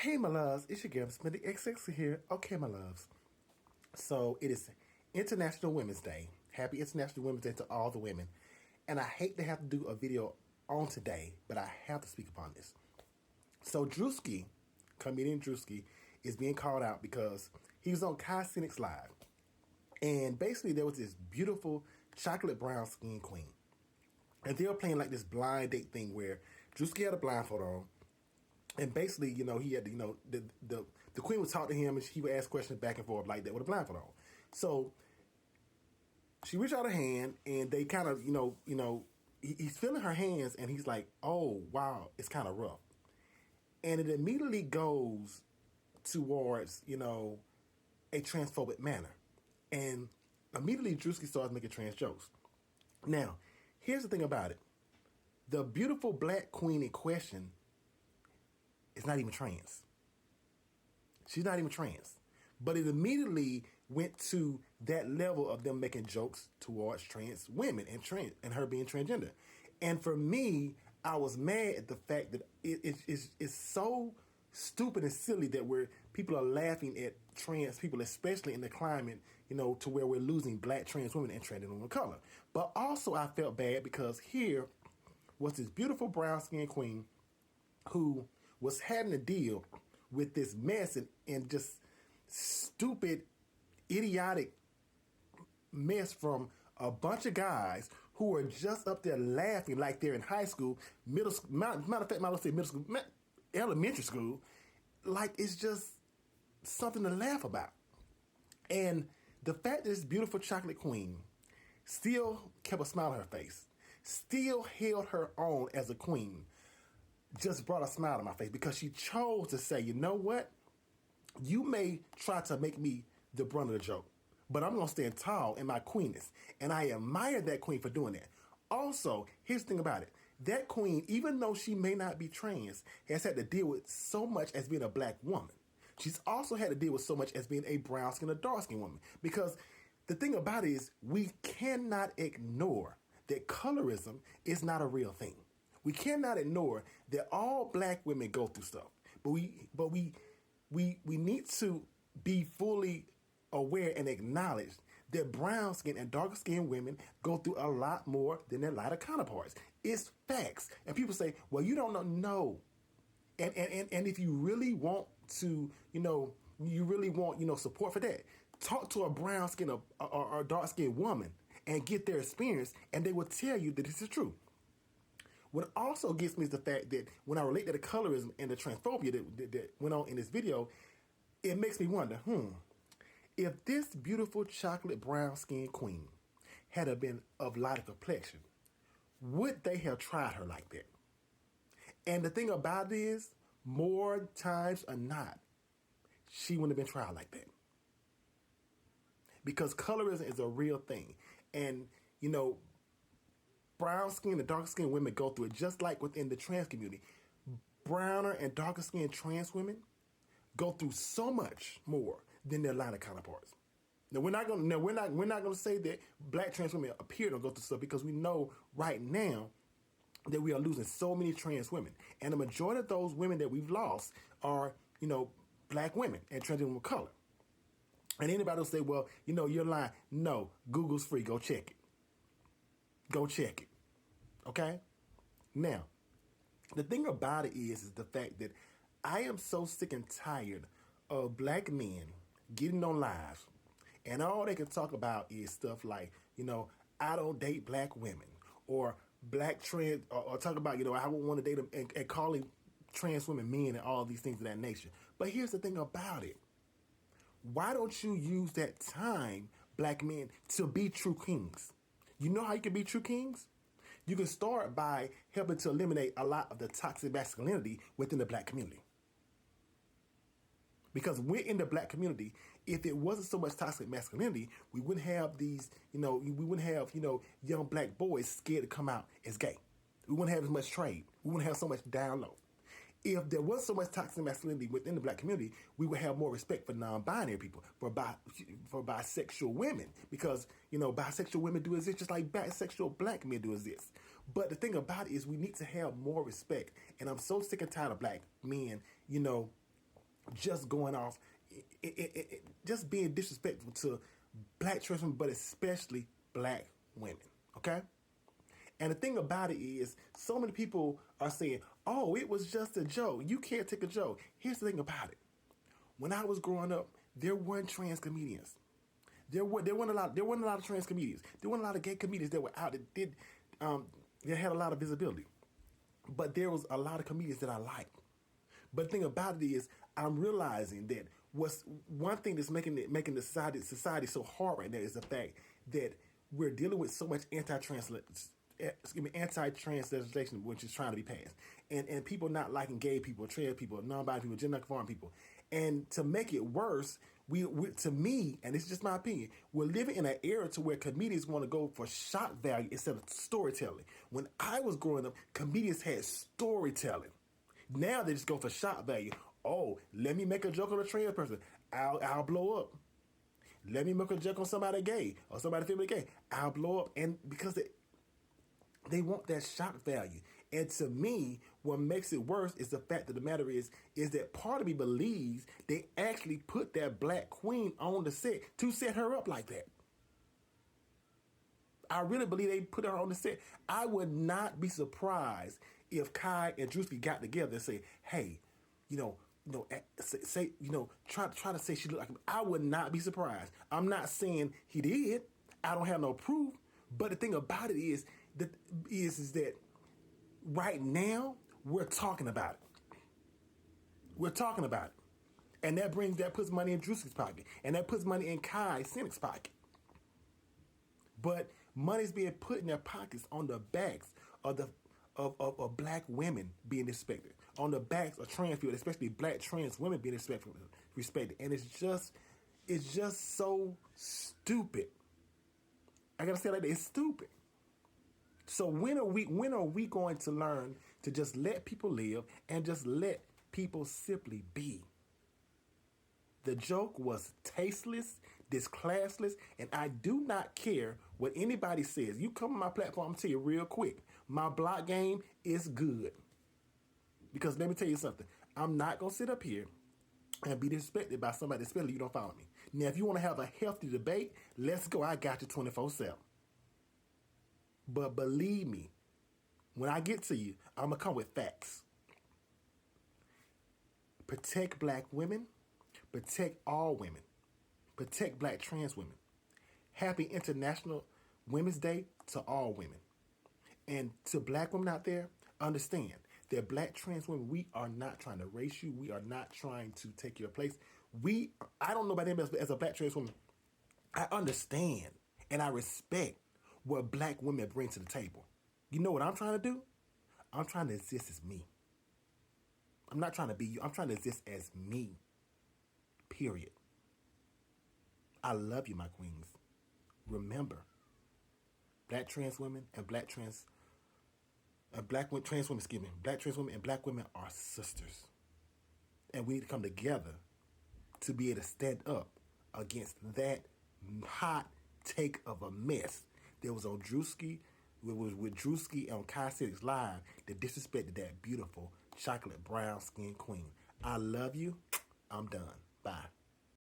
Hey, my loves, it's your girl, Smitty XX here. Okay, my loves. So it is International Women's Day. Happy International Women's Day to all the women. And I hate to have to do a video on today, but I have to speak upon this. So Druski, comedian Druski, is being called out because he was on Cenat's Live. And basically there was this beautiful chocolate brown skin queen. And they were playing like this blind date thing where Druski had a blindfold on. And basically, he had, the queen would talk to him and he would ask questions back and forth like that with a blindfold on. So she reached out her hand and they kind of, he's feeling her hands and he's like, oh, wow, it's kind of rough. And it immediately goes towards, a transphobic manner. And immediately Druski starts making trans jokes. Now, here's the thing about it. The beautiful black queen in question is not even trans. She's not even trans. But it immediately went to that level of them making jokes towards trans women and her being transgender. And for me, I was mad at the fact that it's so stupid and silly that people are laughing at trans people, especially in the climate, to where we're losing black trans women and trans women of color. But also I felt bad because here was this beautiful brown skinned queen who was having to deal with this mess and just stupid, idiotic mess from a bunch of guys who are just up there laughing like they're in high school, middle school, matter of fact, might say middle school, elementary school, like it's just something to laugh about. And the fact that this beautiful chocolate queen still kept a smile on her face, still held her own as a queen, just brought a smile to my face because she chose to say, you know what? You may try to make me the brunt of the joke, but I'm going to stand tall in my queenness. And I admire that queen for doing that. Also, here's the thing about it. That queen, even though she may not be trans, has had to deal with so much as being a black woman. She's also had to deal with so much as being a brown skin or dark skin woman. Because the thing about it is we cannot ignore that colorism is not a real thing. We cannot ignore that all black women go through stuff, but we need to be fully aware and acknowledge that brown skin and darker skinned women go through a lot more than their lighter counterparts. It's facts, and people say, "Well, you don't know." No, and if you really want to, you really want support for that, talk to a brown skin or dark skinned woman and get their experience, and they will tell you that this is true. What also gets me is the fact that when I relate to the colorism and the transphobia that went on in this video, it makes me wonder, if this beautiful chocolate brown skinned queen had been of lighter complexion, would they have tried her like that? And the thing about it is, more times or not, she wouldn't have been tried like that. Because colorism is a real thing. And, brown skin and darker skinned women go through it just like within the trans community. Browner and darker skinned trans women go through so much more than their lighter counterparts. Now we're not gonna say that black trans women appear to go through stuff because we know right now that we are losing so many trans women. And the majority of those women that we've lost are, black women and trans women of color. And anybody will say, well, you're lying. No, Google's free. Go check it. Go check it. Okay? Now, the thing about it is the fact that I am so sick and tired of black men getting on live and all they can talk about is stuff like, I don't date black women or black trans or talk about, I wouldn't want to date them and calling trans women men and all these things of that nature. But here's the thing about it. Why don't you use that time, black men, to be true kings? You know how you can be true kings? You can start by helping to eliminate a lot of the toxic masculinity within the black community. Because within the black community, if it wasn't so much toxic masculinity, we wouldn't have these, we wouldn't have, young black boys scared to come out as gay. We wouldn't have as much trade. We wouldn't have so much down low. If there was so much toxic masculinity within the black community, we would have more respect for non-binary people, for bisexual women, because, bisexual women do exist just like bisexual black men do exist. But the thing about it is we need to have more respect. And I'm so sick and tired of black men, just going off, just being disrespectful to black trans women, but especially black women. Okay? And the thing about it is, so many people are saying, oh, it was just a joke. You can't take a joke. Here's the thing about it. When I was growing up, there weren't trans comedians. There wasn't a lot of trans comedians. There weren't a lot of gay comedians that were out that had a lot of visibility. But there was a lot of comedians that I liked. But the thing about it is, I'm realizing that what's one thing that's making the society so hard right now is the fact that we're dealing with so much anti-trans legislation, which is trying to be passed, and people not liking gay people, trans people, non-binary people, gender-conforming people, and to make it worse, we to me, and this is just my opinion, we're living in an era to where comedians want to go for shock value instead of storytelling. When I was growing up, comedians had storytelling. Now they just go for shock value. Oh, let me make a joke on a trans person, I'll blow up. Let me make a joke on somebody gay or somebody feeling gay, I'll blow up, and because they want that shock value. And to me, what makes it worse is the fact that the matter is that part of me believes they actually put that black queen on the set to set her up like that. I really believe they put her on the set. I would not be surprised if Kai and Druski got together and say, hey, try to say she looked like him. I would not be surprised. I'm not saying he did. I don't have no proof. But the thing about it is that right now we're talking about it. We're talking about it. And that puts money in Druski's pocket. And that puts money in Kai Cenat's pocket. But money's being put in their pockets on the backs of black women being respected. On the backs of trans people, especially black trans women being respected. And it's just so stupid. I gotta say it like that, it's stupid. So when are we going to learn to just let people live and just let people simply be? The joke was tasteless, disclassless, and I do not care what anybody says. You come on my platform, I'm gonna tell you real quick. My block game is good. Because let me tell you something. I'm not gonna sit up here and be disrespected by somebody, especially you don't follow me. Now, if you want to have a healthy debate, let's go. I got you 24/7. But believe me, when I get to you, I'm going to come with facts. Protect black women. Protect all women. Protect black trans women. Happy International Women's Day to all women. And to black women out there, understand that black trans women, we are not trying to race you. We are not trying to take your place. I don't know about anybody else, but as a black trans woman, I understand and I respect what black women bring to the table. You know what I'm trying to do? I'm trying to exist as me. I'm not trying to be you. I'm trying to exist as me. Period. I love you, my queens. Remember, black trans women and black trans women and black women are sisters. And we need to come together to be able to stand up against that hot take of a mess that was on Druski, with Druski on Kai Cenat's Live that disrespected that beautiful chocolate brown skin queen. I love you. I'm done. Bye.